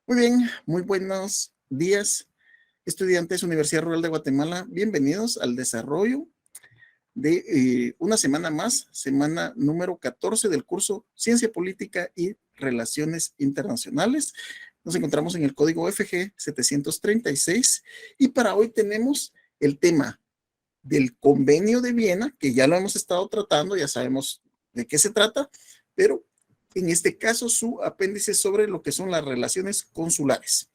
Muy bien, muy buenos días, estudiantes Universidad Rural de Guatemala. Bienvenidos al desarrollo de una semana más, semana número 14 del curso Ciencia Política y Relaciones Internacionales. Nos encontramos en el código FG 736 y para hoy tenemos el tema del Convenio de Viena, que ya lo hemos estado tratando, ya sabemos de qué se trata, pero en este caso su apéndice sobre lo que son las relaciones consulares.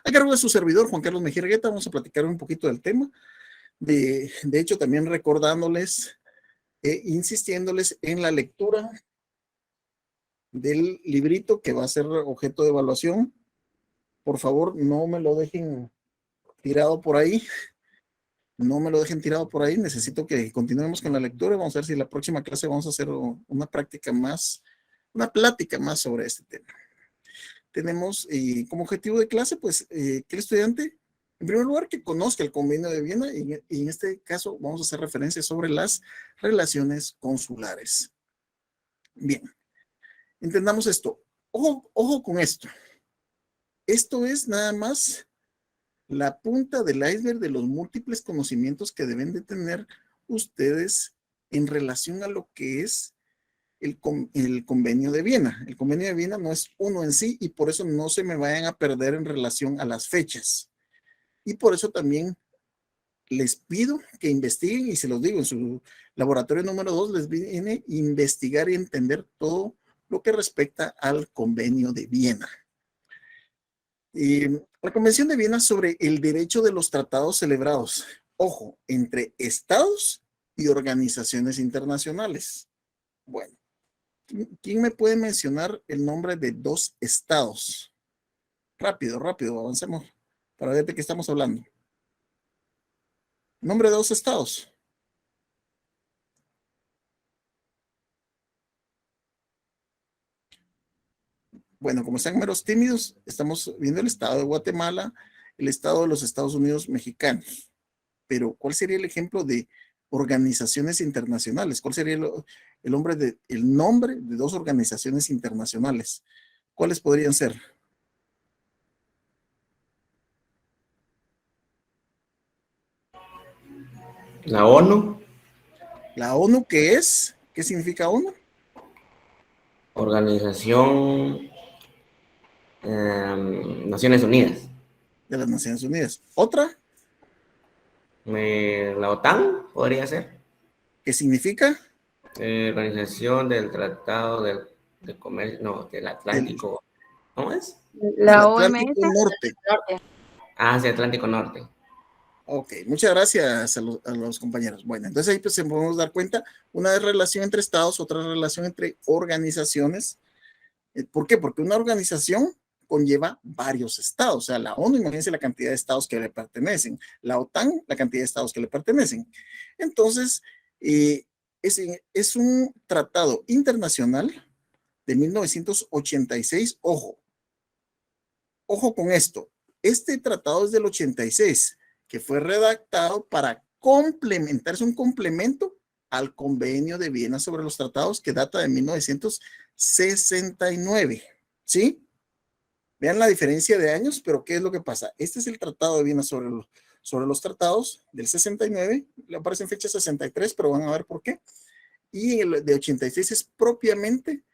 A cargo de su servidor, Juan Carlos Mejía Argueta, vamos a platicar un poquito del tema. De hecho, también recordándoles insistiéndoles en la lectura del librito que va a ser objeto de evaluación. Por favor, no me lo dejen tirado por ahí. No me lo dejen tirado por ahí. Necesito que continuemos con la lectura. Vamos a ver si en la próxima clase vamos a hacer una práctica más, una plática más sobre este tema. Tenemos como objetivo de clase, pues, que el estudiante, en primer lugar, que conozca el Convenio de Viena y en este caso vamos a hacer referencia sobre las relaciones consulares. Bien, entendamos esto. Ojo con esto. Esto es nada más la punta del iceberg de los múltiples conocimientos que deben de tener ustedes en relación a lo que es el Convenio de Viena. El Convenio de Viena no es uno en sí y por eso no se me vayan a perder en relación a las fechas. Y por eso también les pido que investiguen, y se los digo, en su laboratorio número 2 les viene investigar y entender todo lo que respecta al Convenio de Viena. La Convención de Viena sobre el derecho de los tratados celebrados, ojo, entre estados y organizaciones internacionales. Bueno, ¿quién me puede mencionar el nombre de dos estados? Rápido, rápido, avancemos para ver de qué estamos hablando. Nombre de dos estados. Bueno, como están meros tímidos, estamos viendo el estado de Guatemala, el estado de los Estados Unidos mexicanos. Pero, ¿cuál sería el ejemplo de organizaciones internacionales? ¿Cuál sería el nombre de dos organizaciones internacionales? ¿Cuáles podrían ser? La ONU, La ONU, ¿qué es? ¿Qué significa ONU? Organización Naciones Unidas. De las Naciones Unidas. Otra, La OTAN podría ser. ¿qué significa? Organización del Tratado del Comercio, no, del Del, Atlántico. ¿Cómo es? del La OMS Atlántico Norte. Norte. Ah, sí, Atlántico Norte. Ok, muchas gracias a los compañeros. Bueno, entonces ahí pues se podemos dar cuenta, una es relación entre estados, otra relación entre organizaciones. ¿Por qué? Porque una organización conlleva varios estados. O sea, la ONU, imagínense la cantidad de estados que le pertenecen. La OTAN, la cantidad de estados que le pertenecen. Entonces, es un tratado internacional de 1986. Ojo con esto. Este tratado es del 86, que fue redactado para complementar, es un complemento al Convenio de Viena sobre los tratados que data de 1969. ¿Sí? Vean la diferencia de años, pero ¿qué es lo que pasa? Este es el Tratado de Viena sobre los tratados del 69, le aparecen fechas 63, pero van a ver por qué. Y el de 86 es propiamente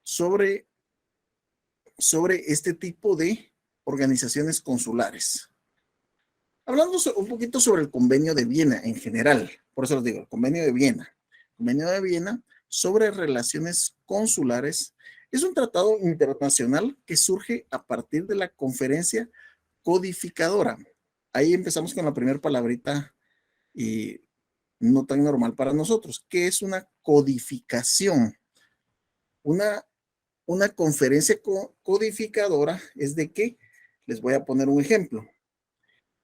sobre este tipo de organizaciones consulares. Hablando un poquito sobre el Convenio de Viena en general, por eso les digo, el Convenio de Viena. El Convenio de Viena sobre relaciones consulares es un tratado internacional que surge a partir de la conferencia codificadora. Ahí empezamos con la primera palabrita y no tan normal para nosotros. ¿Qué es una codificación? Una conferencia codificadora es de que, les voy a poner un ejemplo.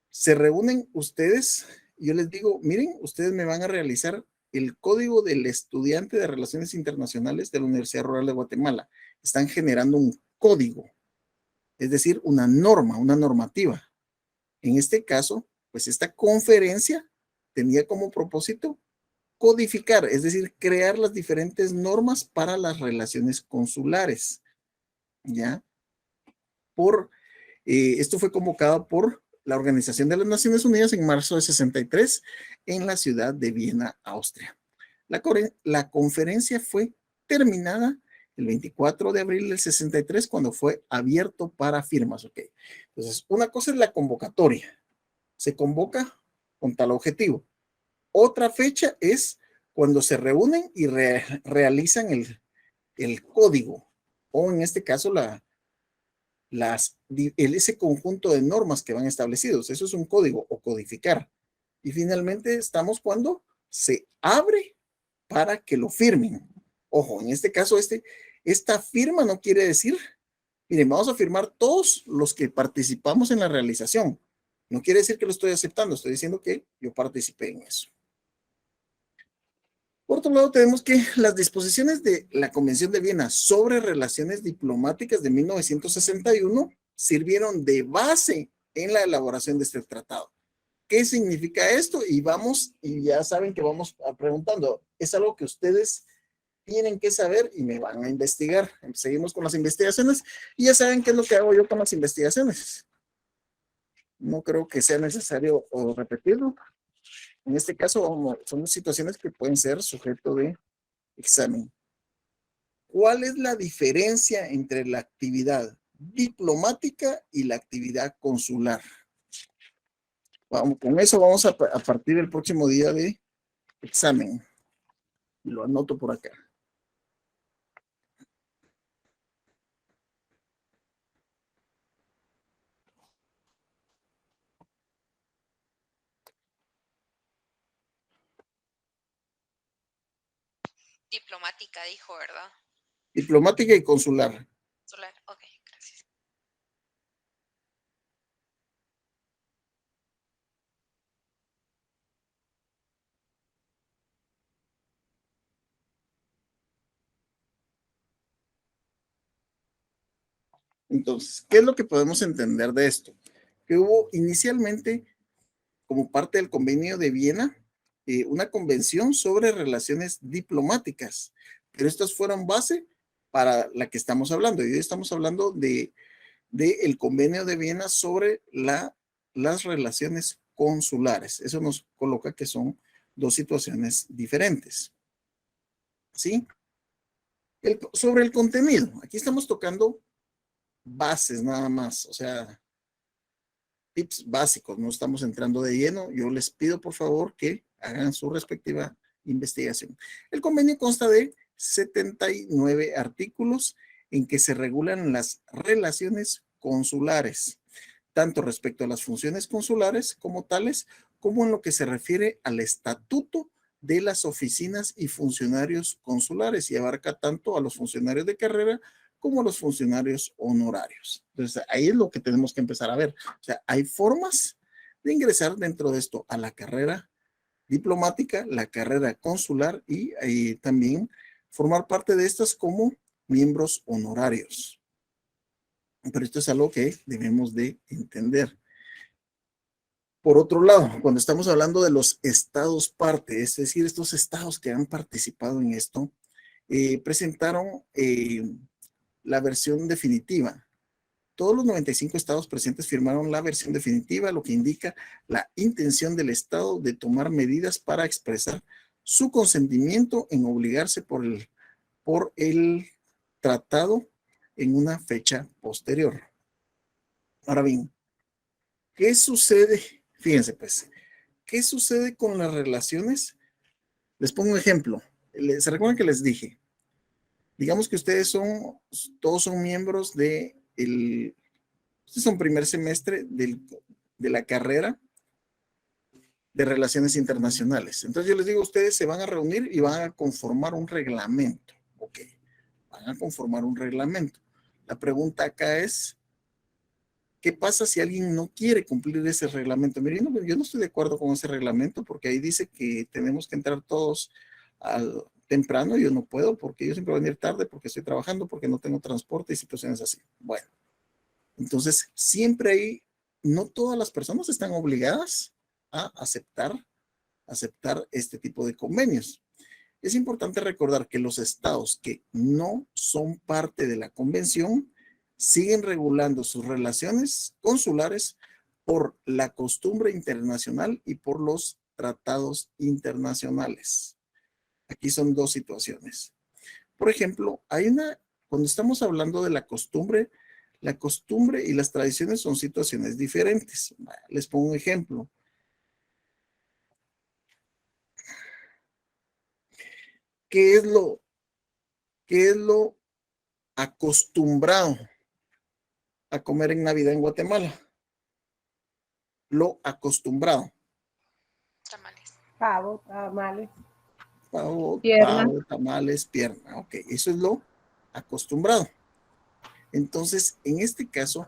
Se reúnen ustedes, yo les digo, miren, ustedes me van a realizar el código del estudiante de Relaciones Internacionales de la Universidad Rural de Guatemala. Están generando un código, es decir, una norma, una normativa. En este caso, pues esta conferencia tenía como propósito codificar, es decir, crear las diferentes normas para las relaciones consulares. ¿Ya? esto fue convocado por la Organización de las Naciones Unidas en marzo de 63 en la ciudad de Viena, Austria. La conferencia fue terminada el 24 de abril del 63 cuando fue abierto para firmas. Okay. Entonces, una cosa es la convocatoria. Se convoca con tal objetivo. Otra fecha es cuando se reúnen y realizan el código, o en este caso ese conjunto de normas que van establecidos. Eso es un código o codificar. Y finalmente estamos cuando se abre para que lo firmen. Ojo, en este caso, esta firma no quiere decir, miren, vamos a firmar todos los que participamos en la realización. No quiere decir que lo estoy aceptando, estoy diciendo que yo participé en eso. Por otro lado, tenemos que las disposiciones de la Convención de Viena sobre relaciones diplomáticas de 1961 sirvieron de base en la elaboración de este tratado. ¿Qué significa esto? Y ya saben que vamos preguntando, es algo que ustedes tienen que saber y me van a investigar. Seguimos con las investigaciones y ya saben qué es lo que hago yo con las investigaciones. No creo que sea necesario repetirlo. En este caso, son situaciones que pueden ser sujeto de examen. ¿Cuál es la diferencia entre la actividad diplomática y la actividad consular? Con eso vamos a partir del próximo día de examen. Lo anoto por acá. Diplomática, dijo, ¿verdad? Diplomática y consular. Consular, ok, gracias. Entonces, ¿qué es lo que podemos entender de esto? Que hubo inicialmente, como parte del convenio de Viena, una convención sobre relaciones diplomáticas, pero estas fueron base para la que estamos hablando. Y hoy estamos hablando de el convenio de Viena sobre las relaciones consulares. Eso nos coloca que son dos situaciones diferentes. ¿Sí? Sobre el contenido, aquí estamos tocando bases nada más, o sea, tips básicos, no estamos entrando de lleno. Yo les pido por favor que hagan su respectiva investigación. El convenio consta de 79 artículos en que se regulan las relaciones consulares, tanto respecto a las funciones consulares como tales, como en lo que se refiere al estatuto de las oficinas y funcionarios consulares, y abarca tanto a los funcionarios de carrera como a los funcionarios honorarios. Entonces, ahí es lo que tenemos que empezar a ver. O sea, hay formas de ingresar dentro de esto a la carrera diplomática, la carrera consular y también formar parte de estas como miembros honorarios. Pero esto es algo que debemos de entender. Por otro lado, cuando estamos hablando de los estados parte, es decir, estos estados que han participado en esto, presentaron la versión definitiva. Todos los 95 estados presentes firmaron la versión definitiva, lo que indica la intención del estado de tomar medidas para expresar su consentimiento en obligarse por el tratado en una fecha posterior. Ahora bien, ¿qué sucede? Fíjense pues, ¿qué sucede con las relaciones? Les pongo un ejemplo. ¿Se recuerdan que les dije? Digamos que todos son miembros este es un primer semestre de la carrera de Relaciones Internacionales. Entonces yo les digo, ustedes se van a reunir y van a conformar un reglamento. Ok, van a conformar un reglamento. La pregunta acá es, ¿qué pasa si alguien no quiere cumplir ese reglamento? Miren, yo no estoy de acuerdo con ese reglamento porque ahí dice que tenemos que entrar todos temprano. Yo no puedo porque yo siempre voy a venir tarde porque estoy trabajando, porque no tengo transporte y situaciones así. Bueno, entonces siempre no todas las personas están obligadas a aceptar este tipo de convenios. Es importante recordar que los estados que no son parte de la convención siguen regulando sus relaciones consulares por la costumbre internacional y por los tratados internacionales. Aquí son dos situaciones. Por ejemplo, cuando estamos hablando de la costumbre y las tradiciones son situaciones diferentes. Les pongo un ejemplo. ¿Qué es lo acostumbrado a comer en Navidad en Guatemala? Lo acostumbrado. Tamales. Pavo, tamales. Pavo, tamales, pierna. Ok, eso es lo acostumbrado. Entonces, en este caso,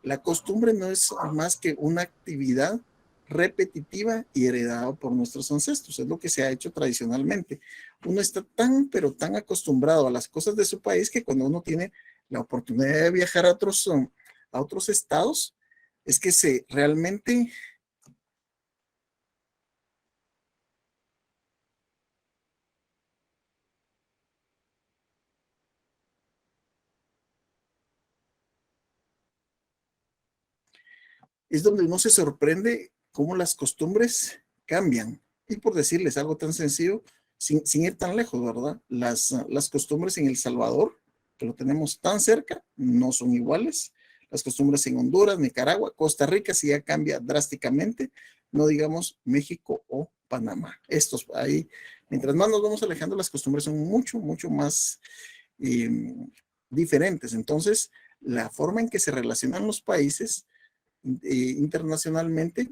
la costumbre no es más que una actividad repetitiva y heredada por nuestros ancestros. Es lo que se ha hecho tradicionalmente. Uno está tan, pero tan acostumbrado a las cosas de su país que cuando uno tiene la oportunidad de viajar a otros estados, es que se realmente es donde uno se sorprende cómo las costumbres cambian. Y por decirles algo tan sencillo, sin ir tan lejos, ¿verdad? Las costumbres en El Salvador, que lo tenemos tan cerca, no son iguales. Las costumbres en Honduras, Nicaragua, Costa Rica, sí ya cambia drásticamente, no digamos México o Panamá. Estos ahí, mientras más nos vamos alejando, las costumbres son mucho, mucho más diferentes. Entonces, la forma en que se relacionan los países internacionalmente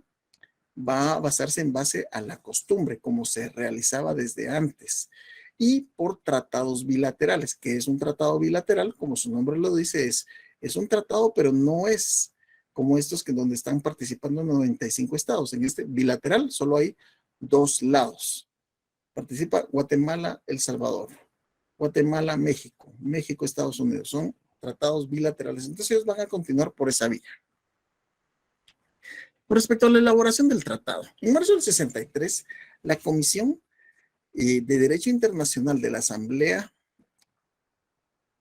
va a basarse en base a la costumbre, como se realizaba desde antes, y por tratados bilaterales. ¿Qué es un tratado bilateral? Como su nombre lo dice, es un tratado, pero no es como estos que donde están participando 95 estados. En este bilateral solo hay dos lados. Participa Guatemala, El Salvador. Guatemala, México. México, Estados Unidos. Son tratados bilaterales. Entonces ellos van a continuar por esa vía. Con respecto a la elaboración del tratado, en marzo del 63, la Comisión de Derecho Internacional de la Asamblea,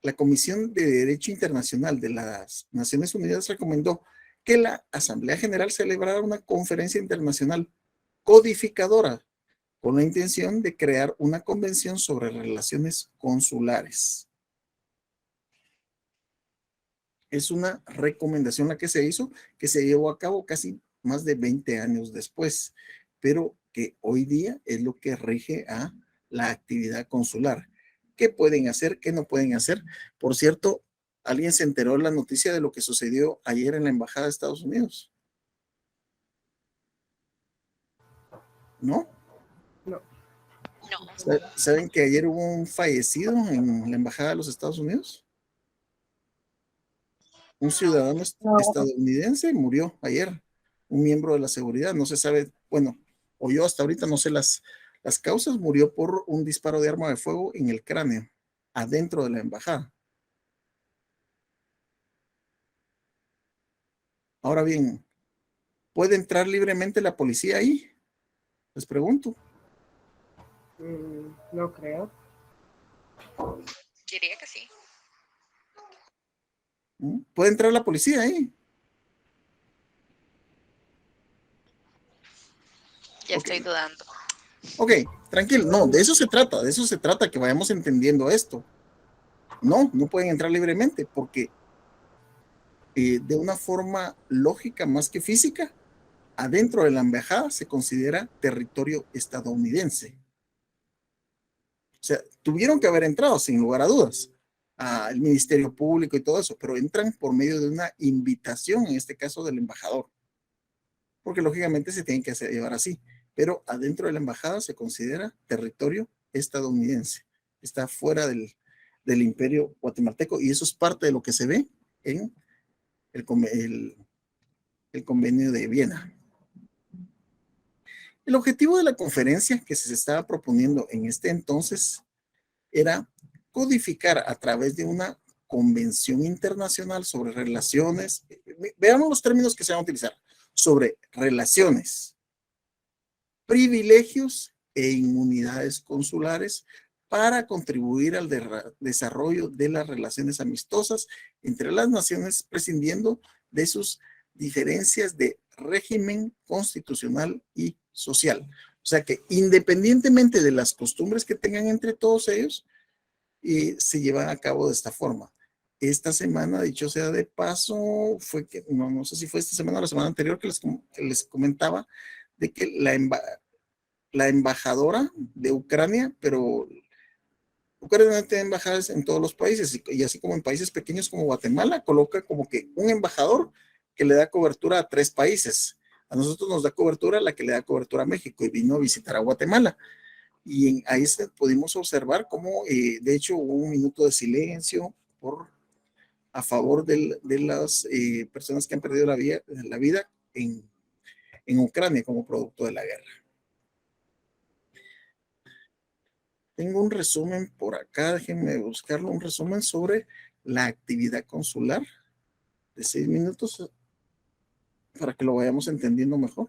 la Comisión de Derecho Internacional de las Naciones Unidas recomendó que la Asamblea General celebrara una conferencia internacional codificadora con la intención de crear una convención sobre relaciones consulares. Es una recomendación la que se hizo, que se llevó a cabo casi más de 20 años después, pero que hoy día es lo que rige a la actividad consular. ¿Qué pueden hacer? ¿Qué no pueden hacer? Por cierto, ¿alguien se enteró de la noticia de lo que sucedió ayer en la Embajada de Estados Unidos? ¿No? No. No. ¿Saben que ayer hubo un fallecido en la Embajada de los Estados Unidos? Un ciudadano estadounidense murió ayer, un miembro de la seguridad, no se sabe, bueno, o yo hasta ahorita no sé las causas, murió por un disparo de arma de fuego en el cráneo, adentro de la embajada. Ahora bien, ¿puede entrar libremente la policía ahí? Les pregunto. No creo. Diría que sí. ¿Puede entrar la policía ahí? Ya Ok. estoy dudando. Ok, tranquilo, no, de eso se trata, que vayamos entendiendo esto. No pueden entrar libremente porque de una forma lógica más que física, adentro de la embajada se considera territorio estadounidense. O sea, tuvieron que haber entrado sin lugar a dudas al Ministerio Público y todo eso, pero entran por medio de una invitación, en este caso del embajador, porque lógicamente se tienen que llevar así, pero adentro de la embajada se considera territorio estadounidense, está fuera del imperio guatemalteco y eso es parte de lo que se ve en el convenio de Viena. El objetivo de la conferencia que se estaba proponiendo en este entonces era codificar a través de una convención internacional sobre relaciones, veamos los términos que se van a utilizar, sobre relaciones, privilegios e inmunidades consulares para contribuir al desarrollo de las relaciones amistosas entre las naciones, prescindiendo de sus diferencias de régimen constitucional y social. O sea que independientemente de las costumbres que tengan entre todos ellos, se llevan a cabo de esta forma. Esta semana, dicho sea de paso, fue que, no sé si fue esta semana o la semana anterior que les comentaba de que la embajadora de Ucrania, pero Ucrania tiene embajadas en todos los países y así como en países pequeños como Guatemala, coloca como que un embajador que le da cobertura a 3 países. A nosotros nos da cobertura la que le da cobertura a México y vino a visitar a Guatemala. Y ahí pudimos observar cómo, de hecho, hubo un minuto de silencio a favor de las personas que han perdido la vida en Ucrania como producto de la guerra. Tengo un resumen por acá, déjenme buscarlo, un resumen sobre la actividad consular de 6 minutos para que lo vayamos entendiendo mejor.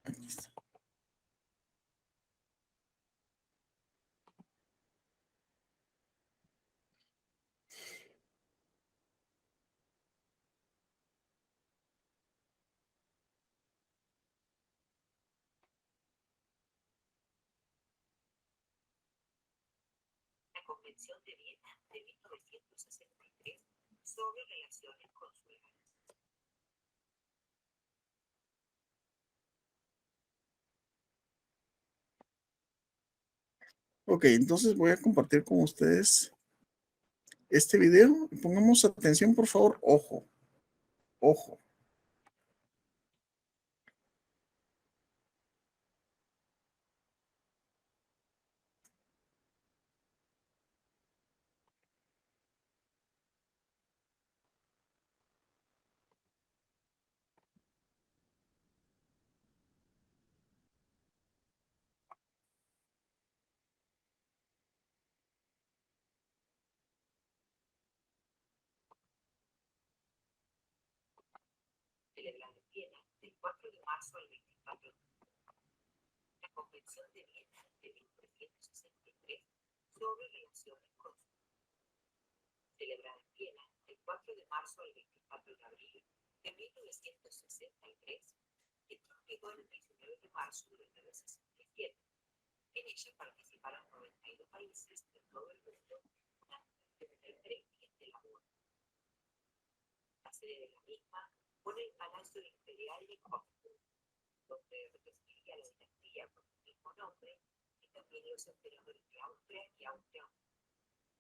Aquí está. La Convención de Viena de 1963 sobre relaciones consulares. Ok, entonces voy a compartir con ustedes este video. Pongamos atención, por favor. Ojo, ojo. Celebrada en Viena del 4 de marzo al 24 de junio. La Convención de Viena de 1963 sobre relaciones consulares. Celebrada en Viena del 4 de marzo al 24 de abril de 1963, entró en vigor el 19 de marzo de 1967. En ella participaron 92 países de todo el mundo, desde el 3 de la ONU. La sede de la misma fue el Palacio Imperial de Hofburg, donde residiría la dinastía con el mismo nombre, y también los emperadores de Austria y Austria,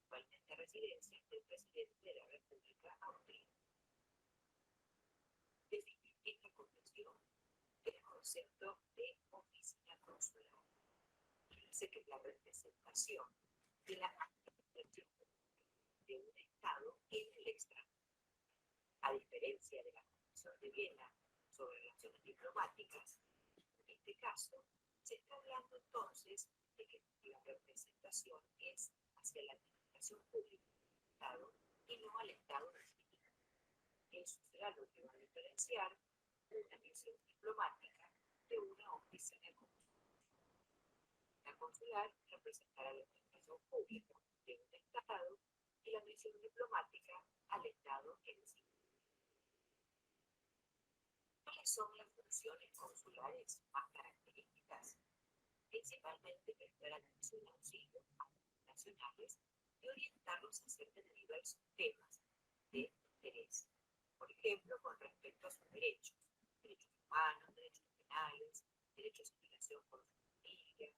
actualmente residencia del presidente de la República Austríaca. Define esta convención el concepto de oficina consular. Dice que la representación de la administración de un Estado en el extranjero. A diferencia de la Convención de Viena sobre relaciones diplomáticas, en este caso, se está hablando entonces de que la representación es hacia la administración pública del Estado y no al Estado recibido. Eso será lo que va a diferenciar una misión diplomática de una oficina consular. La consular representará la administración pública de un Estado y la misión diplomática al Estado en sí. ¿Cuáles son las funciones consulares más características? Principalmente prestar atención a auxilio a los nacionales y orientarlos acerca de diversos temas de interés. Por ejemplo, con respecto a sus derechos humanos, derechos penales, derechos de migración por su familia,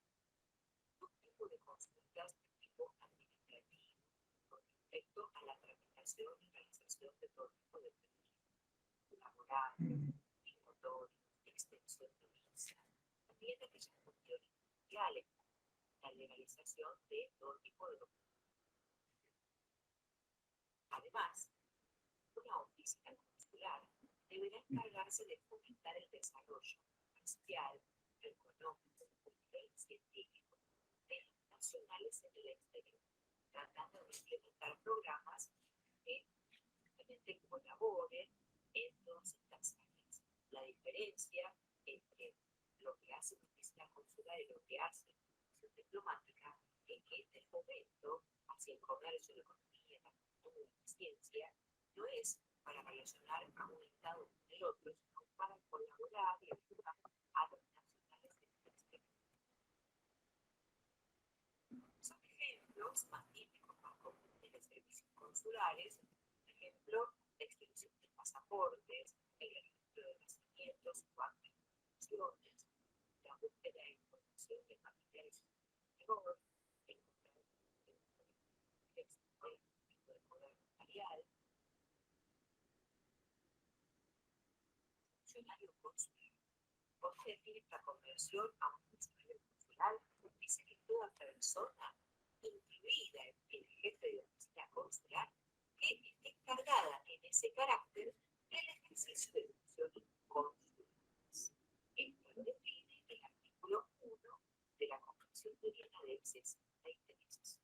un tipo de consultas de tipo administrativo, con respecto a la tramitación y realización de todo tipo de permisos laborales, extensión de visa, también de aquellas cuestiones sociales, la legalización de todo tipo de documentos. Además, una oficina consular deberá encargarse de fomentar el desarrollo social, económico, cultural y científico de los nacionales en el exterior, tratando de implementar programas que realmente colaboren en todas estas áreas. La diferencia entre lo que hace una oficina oficina consular en lo que hace la función diplomática es que este fomento hacia el comercio, la economía, la cultura, la ciencia, no es para relacionar a un Estado con el otro, sino para colaborar y ayudar a los nacionales del exterior. Son ejemplos más típicos, más comunes de servicios consulares, por ejemplo, la expedición de pasaportes, el registro de nacimientos o actas de funciones, la búsqueda de información de familiares menor, el tipo de poder notarial, funcionario consular. Objetivo la conversión a un funcionario consular dice que toda persona incluida en el jefe de oficina consular que esté encargada en ese carácter del ejercicio de funciones consulares. Esto lo define el artículo 1 de la Convención de Viena del 63.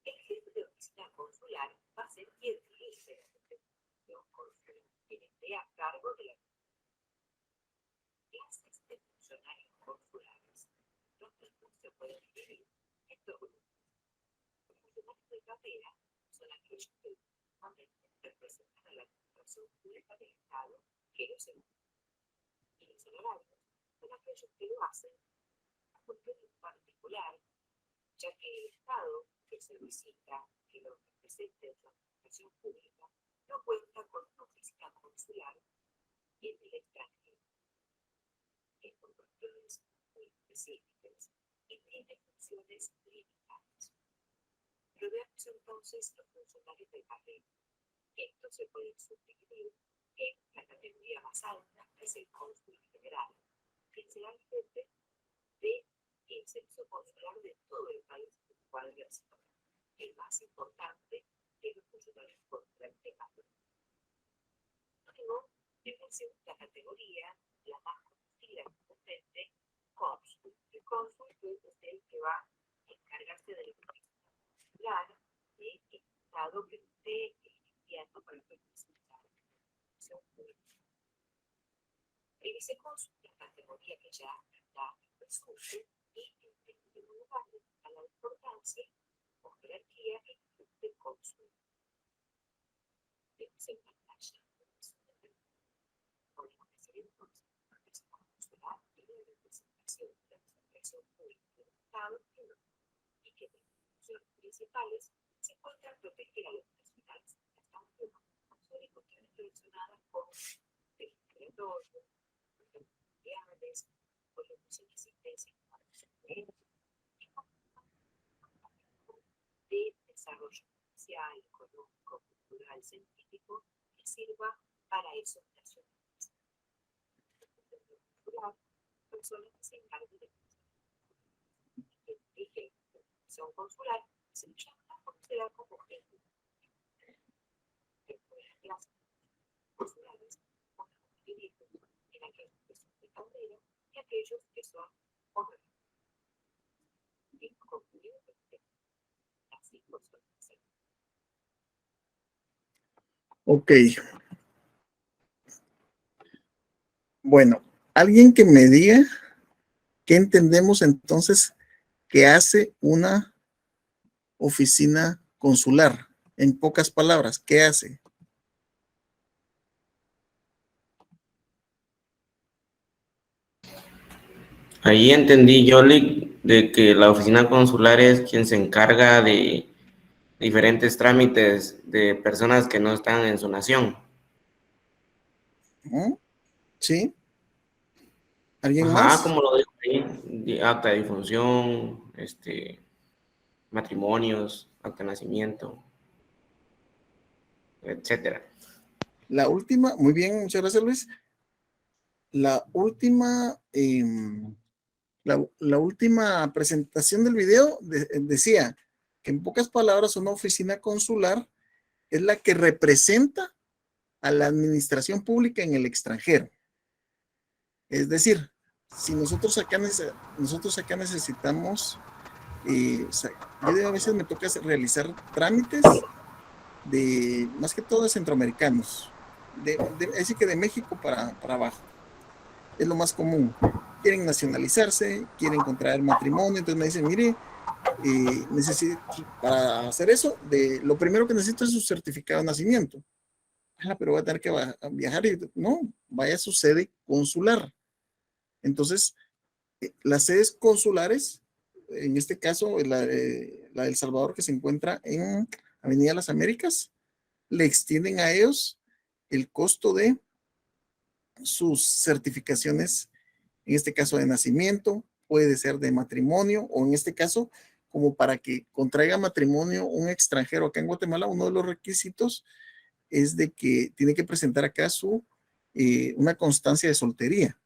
El jefe de oficina consular va a ser quien dirige la función consular, quien esté a cargo de la clases de funcionarios consulares. Los mismos se pueden dividir en dos grupos. Los funcionarios de carrera son aquellos que normalmente representan a la administración pública del Estado que los ejecuta. Y los honorarios son aquellos que lo hacen a cuestión particular, ya que el Estado que se visita, que lo representa en la administración pública, no cuenta con una oficina consular en el extranjero. Es por cuestiones muy específicas y tiene funciones limitadas. Pero veamos entonces los funcionarios de carrera. Estos se pueden subdividir en la categoría más alta, que es el cónsul general, que será el jefe del servicio consular de todo el país en el cual reside. El más importante es los funcionarios consulares de carrera. Luego, en la segunda categoría, la más conocida comúnmente, cónsul. El cónsul es el que va a encargarse de la investigación consular del Estado que esté enviando para representar la administración pública. El vicecónsul es la categoría que ya está en resumen y en último lugar a la importancia o jerarquía del cónsul. Vemos en pantalla podemos decir entonces que el consular tiene la representación de la administración pública del Estado y que las funciones principales se encuentran proteger a los nacionales del Estado sobre cuestiones relacionadas con el territorio, con los familiares, con la existencia de desarrollo social, económico, cultural, científico que sirva para esos nacionales. Personas que se encargan de que dije son consular, se llama consular como jefe. Las consulares van a dividir en aquellos que son de carrera y aquellos que son honorarios. Y concluir así por su educación. Ok. Bueno, alguien que me diga qué entendemos entonces que hace una oficina consular. En pocas palabras, ¿qué hace? Ahí entendí, Yoli, de que la oficina consular es quien se encarga de diferentes trámites de personas que no están en su nación. ¿No? ¿Sí? ¿Alguien Ajá, más? como lo digo ahí, acta de difunción, matrimonios, acta de nacimiento, etcétera. La última, muy bien, muchas gracias, Luis. La última, la última presentación del video decía que en pocas palabras una oficina consular es la que representa a la administración pública en el extranjero. Es decir, si nosotros acá necesitamos, yo a veces me toca realizar trámites de, más que todo de centroamericanos, así que de México para abajo. es lo más común. Quieren nacionalizarse, quieren contraer matrimonio, entonces me dicen, mire, necesito, para hacer eso, lo primero que necesito es su certificado de nacimiento. Pero voy a tener que viajar y no, vaya a su sede consular. Entonces, las sedes consulares, en este caso, la de El Salvador, que se encuentra en Avenida Las Américas, le extienden a ellos el costo de sus certificaciones, en este caso de nacimiento, puede ser de matrimonio, o en este caso, como para que contraiga matrimonio un extranjero acá en Guatemala, uno de los requisitos es de que tiene que presentar acá una constancia de soltería.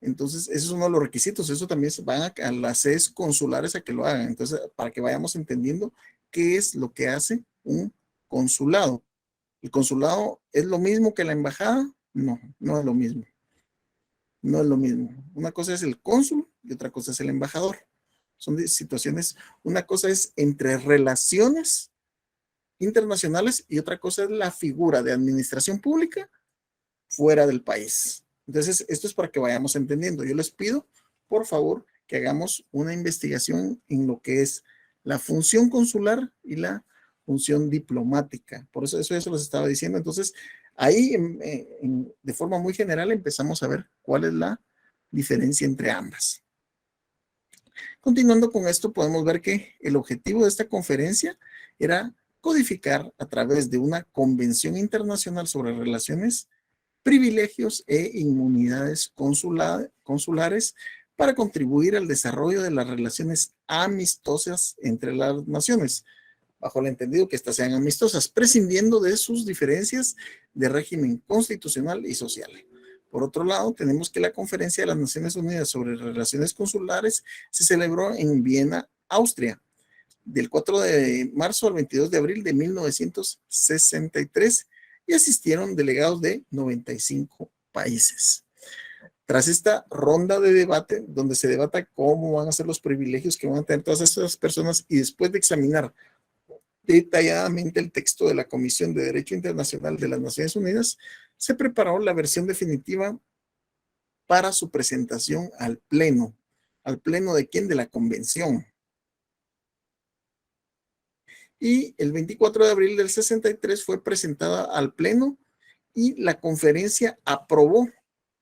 Entonces, ese es uno de los requisitos. Eso también van a las sedes consulares a que lo hagan. Entonces, para que vayamos entendiendo qué es lo que hace un consulado. ¿El consulado es lo mismo que la embajada? No, no es lo mismo. No es lo mismo. Una cosa es el cónsul y otra cosa es el embajador. Son situaciones, una cosa es entre relaciones internacionales y otra cosa es la figura de administración pública fuera del país. Entonces, esto es para que vayamos entendiendo. Yo les pido, por favor, que hagamos una investigación en lo que es la función consular y la función diplomática. Por eso eso les estaba diciendo. Entonces, ahí de forma muy general empezamos a ver cuál es la diferencia entre ambas. Continuando con esto, podemos ver que el objetivo de esta conferencia era codificar a través de una convención internacional sobre relaciones, privilegios e inmunidades consulares para contribuir al desarrollo de las relaciones amistosas entre las naciones, bajo el entendido que éstas sean amistosas, prescindiendo de sus diferencias de régimen constitucional y social. Por otro lado, tenemos que la Conferencia de las Naciones Unidas sobre Relaciones Consulares se celebró en Viena, Austria, del 4 de marzo al 22 de abril de 1963, y asistieron delegados de 95 países. Tras esta ronda de debate, donde se debata cómo van a ser los privilegios que van a tener todas estas personas, y después de examinar detalladamente el texto de la Comisión de Derecho Internacional de las Naciones Unidas, se preparó la versión definitiva para su presentación al Pleno. ¿Al Pleno de quién? De la Convención. Y el 24 de abril del 63 fue presentada al Pleno y la conferencia aprobó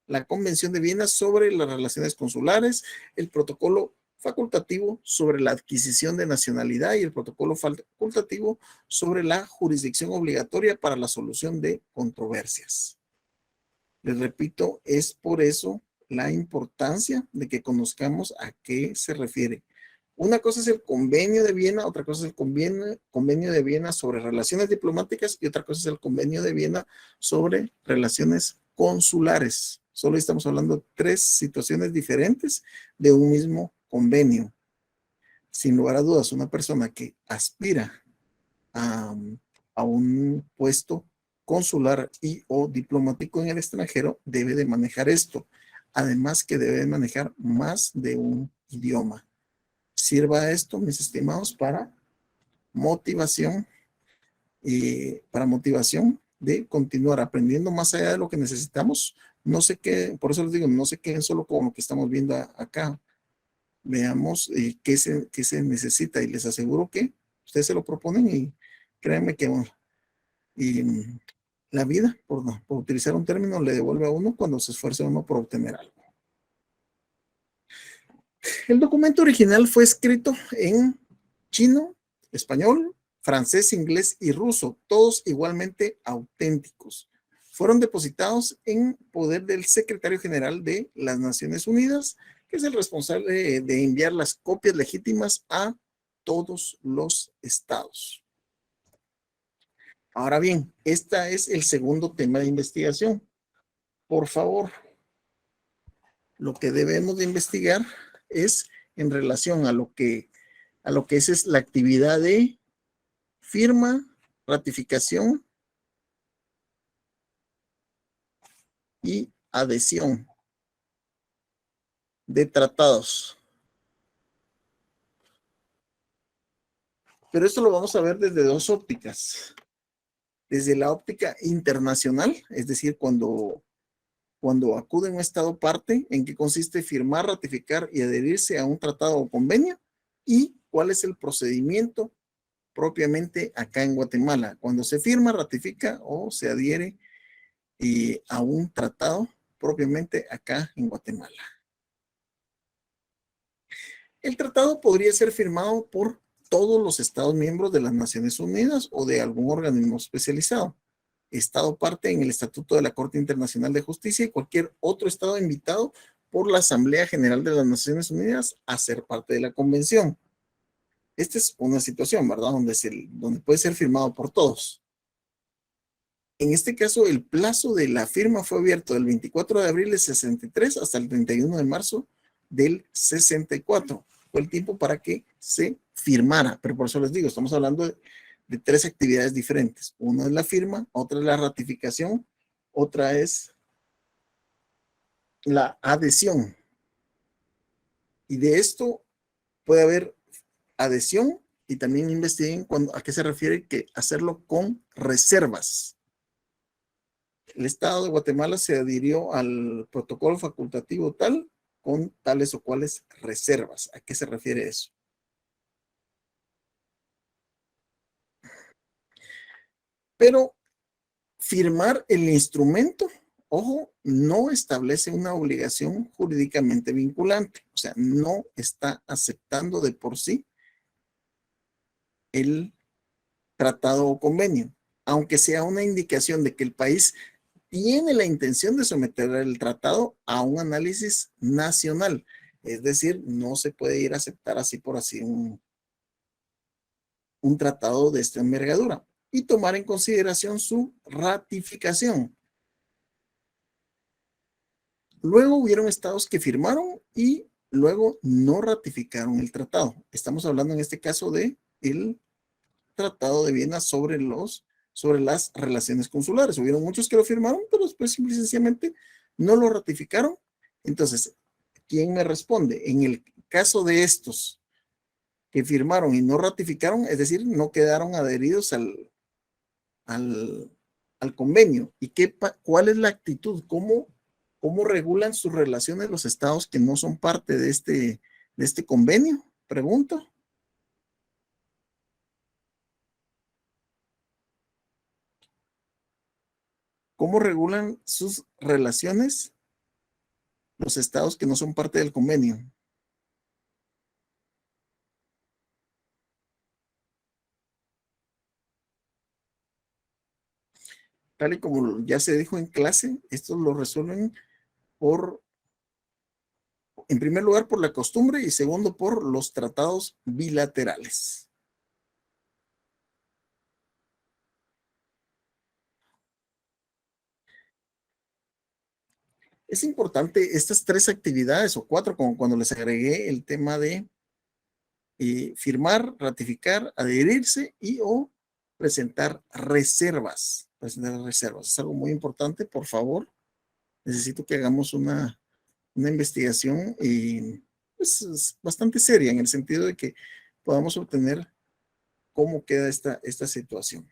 la Convención de Viena sobre las relaciones consulares, el protocolo facultativo sobre la adquisición de nacionalidad y el protocolo facultativo sobre la jurisdicción obligatoria para la solución de controversias. Les repito, es por eso la importancia de que conozcamos a qué se refiere. Una cosa es el Convenio de Viena, otra cosa es el convenio de Viena sobre relaciones diplomáticas y otra cosa es el Convenio de Viena sobre relaciones consulares. Solo estamos hablando de 3 situaciones diferentes de un mismo convenio. Sin lugar a dudas, una persona que aspira a un puesto consular y o diplomático en el extranjero debe de manejar esto. Además que debe de manejar más de un idioma. Sirva esto, mis estimados, para motivación de continuar aprendiendo más allá de lo que necesitamos. No sé qué, por eso les digo, no se queden solo con lo que estamos viendo acá. Veamos qué se necesita y les aseguro que ustedes se lo proponen y créanme que la vida, por utilizar un término, le devuelve a uno cuando se esfuerza uno por obtener algo. El documento original fue escrito en chino, español, francés, inglés y ruso, todos igualmente auténticos. Fueron depositados en poder del secretario general de las Naciones Unidas, que es el responsable de enviar las copias legítimas a todos los estados. Ahora bien, este es el segundo tema de investigación. Por favor, lo que debemos de investigar es en relación a lo que es la actividad de firma, ratificación y adhesión de tratados. Pero esto lo vamos a ver desde 2 ópticas. Desde la óptica internacional, es decir, cuando cuando acude un Estado parte, en qué consiste firmar, ratificar y adherirse a un tratado o convenio, y cuál es el procedimiento propiamente acá en Guatemala, cuando se firma, ratifica o se adhiere a un tratado propiamente acá en Guatemala. El tratado podría ser firmado por todos los Estados miembros de las Naciones Unidas o de algún organismo especializado. Estado parte en el Estatuto de la Corte Internacional de Justicia y cualquier otro Estado invitado por la Asamblea General de las Naciones Unidas a ser parte de la Convención. Esta es una situación, ¿verdad? Donde puede ser firmado por todos. En este caso, el plazo de la firma fue abierto del 24 de abril del 63 hasta el 31 de marzo del 64. Fue el tiempo para que se firmara, pero por eso les digo, estamos hablando de tres actividades diferentes. Una es la firma, otra es la ratificación, otra es la adhesión. Y de esto puede haber adhesión y también investiguen a qué se refiere que hacerlo con reservas. El Estado de Guatemala se adhirió al protocolo facultativo tal con tales o cuales reservas. ¿A qué se refiere eso? Pero firmar el instrumento, ojo, no establece una obligación jurídicamente vinculante. O sea, no está aceptando de por sí el tratado o convenio, aunque sea una indicación de que el país tiene la intención de someter el tratado a un análisis nacional. Es decir, no se puede ir a aceptar así por así un tratado de esta envergadura y tomar en consideración su ratificación. Luego hubieron estados que firmaron y luego no ratificaron el tratado. Estamos hablando en este caso de el Tratado de Viena sobre las relaciones consulares. Hubieron muchos que lo firmaron, pero después simple y sencillamente no lo ratificaron. Entonces, ¿quién me responde? En el caso de estos que firmaron y no ratificaron, es decir, no quedaron adheridos al convenio. ¿Y cuál es la actitud? ¿Cómo regulan sus relaciones los estados que no son parte de este convenio? Pregunto. ¿Cómo regulan sus relaciones los estados que no son parte del convenio? Tal y como ya se dijo en clase, estos lo resuelven en primer lugar, por la costumbre y segundo, por los tratados bilaterales. Es importante estas tres actividades o cuatro, como cuando les agregué el tema de firmar, ratificar, adherirse y o presentar reservas. Presentar reservas. Es algo muy importante, por favor. Necesito que hagamos una investigación pues, bastante seria en el sentido de que podamos obtener cómo queda esta situación.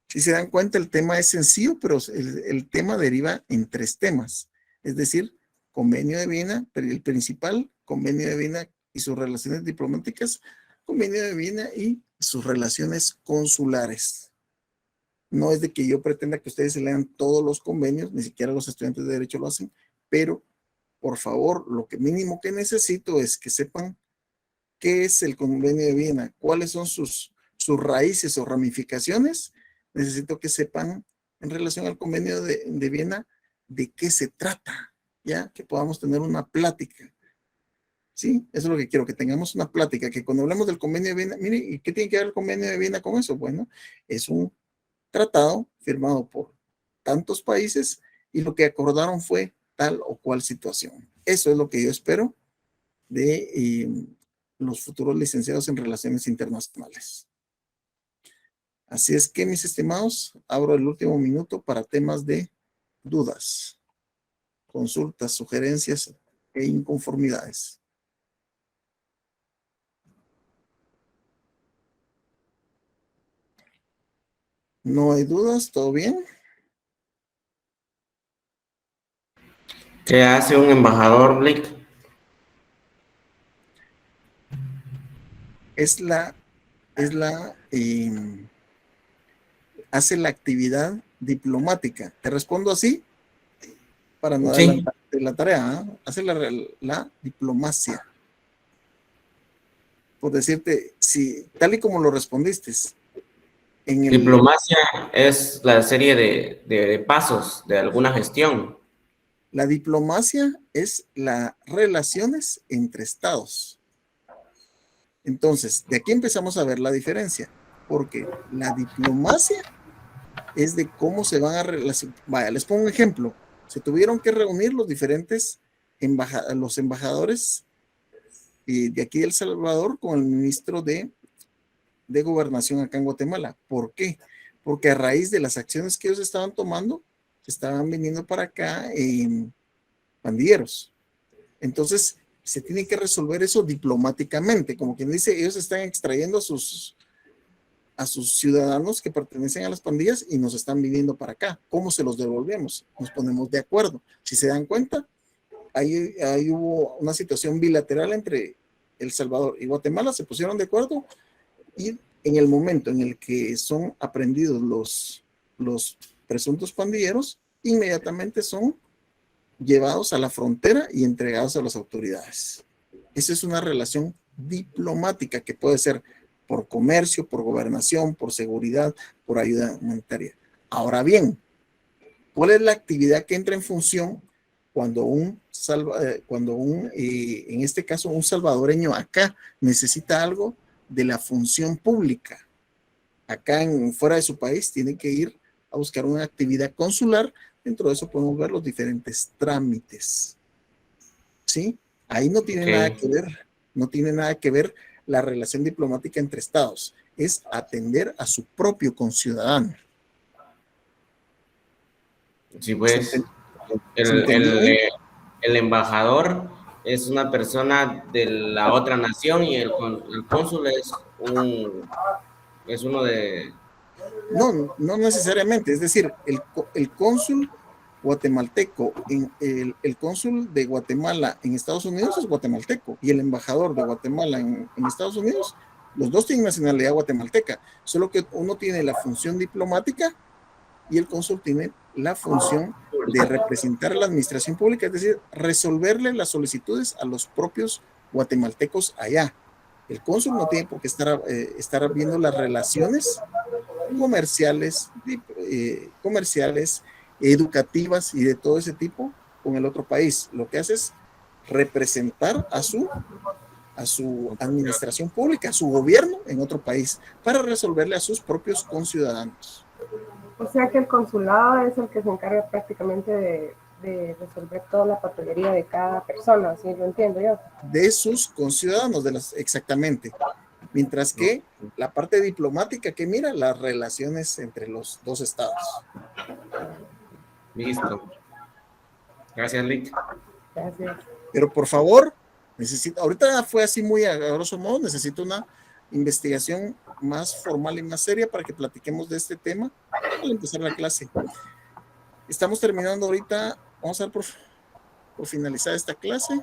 Si se dan cuenta, el tema es sencillo, pero el tema deriva en tres temas. Es decir, convenio de Viena, el principal, convenio de Viena y sus relaciones diplomáticas, convenio de Viena y sus relaciones consulares. No es de que yo pretenda que ustedes se lean todos los convenios, ni siquiera los estudiantes de Derecho lo hacen, pero por favor, lo que mínimo que necesito es que sepan qué es el convenio de Viena, cuáles son sus raíces o ramificaciones. Necesito que sepan en relación al convenio de Viena de qué se trata, ya que podamos tener una plática. Sí, eso es lo que quiero, que tengamos una plática, que cuando hablemos del convenio de Viena, mire, ¿y qué tiene que ver el convenio de Viena con eso? Bueno, es un tratado firmado por tantos países y lo que acordaron fue tal o cual situación. Eso es lo que yo espero de los futuros licenciados en Relaciones Internacionales. Así es que, mis estimados, abro el último minuto para temas de dudas, consultas, sugerencias e inconformidades. No hay dudas, ¿todo bien? ¿Qué hace un embajador, Blake? Hace la actividad diplomática. Te respondo así para no Sí. adelantarte la tarea. Hace la diplomacia. Por decirte, si tal y como lo respondiste, Diplomacia es la serie de pasos de alguna gestión. la diplomacia es las relaciones entre estados. Entonces, de aquí empezamos a ver la diferencia, porque la diplomacia es de cómo se van a relacionar. Vaya, les pongo un ejemplo. Se tuvieron que reunir los diferentes los embajadores de aquí de El Salvador con el ministro de Gobernación acá en Guatemala. ¿Por qué? Porque a raíz de las acciones que ellos estaban tomando, estaban viniendo para acá pandilleros. Entonces, se tiene que resolver eso diplomáticamente. Como quien dice, ellos están extrayendo a sus ciudadanos que pertenecen a las pandillas y nos están viniendo para acá. ¿Cómo se los devolvemos? Nos ponemos de acuerdo. Si se dan cuenta, ahí hubo una situación bilateral entre El Salvador y Guatemala, se pusieron de acuerdo y en el momento en el que son aprendidos los presuntos pandilleros, inmediatamente son llevados a la frontera y entregados a las autoridades. Esa es una relación diplomática que puede ser por comercio, por gobernación, por seguridad, por ayuda humanitaria. Ahora bien, ¿cuál es la actividad que entra en función cuando en este caso, un salvadoreño acá necesita algo de la función pública? Acá fuera de su país tiene que ir a buscar una actividad consular. Dentro de eso podemos ver los diferentes trámites. ¿Sí? Ahí no tiene nada que ver, no tiene nada que ver la relación diplomática entre estados. Es atender a su propio conciudadano. Sí, pues el embajador es una persona de la otra nación y el cónsul es uno de... No necesariamente. Es decir, el cónsul guatemalteco, el cónsul de Guatemala en Estados Unidos es guatemalteco y el embajador de Guatemala en Estados Unidos, los dos tienen nacionalidad guatemalteca, solo que uno tiene la función diplomática y el cónsul tiene la función de representar a la administración pública, es decir, resolverle las solicitudes a los propios guatemaltecos allá. El cónsul no tiene por qué estar viendo las relaciones comerciales, educativas y de todo ese tipo con el otro país. Lo que hace es representar a su administración pública, a su gobierno en otro país, para resolverle a sus propios conciudadanos. O sea que el consulado es el que se encarga prácticamente de resolver toda la papelería de cada persona, ¿sí lo entiendo yo? De sus conciudadanos, exactamente. Mientras que la parte diplomática que mira las relaciones entre los dos estados. Listo. Gracias, Lick. Gracias. Pero por favor, ahorita fue así muy a grosso modo, necesito una investigación más formal y más seria para que platiquemos de este tema al empezar la clase. Estamos terminando ahorita, vamos a dar por finalizar esta clase.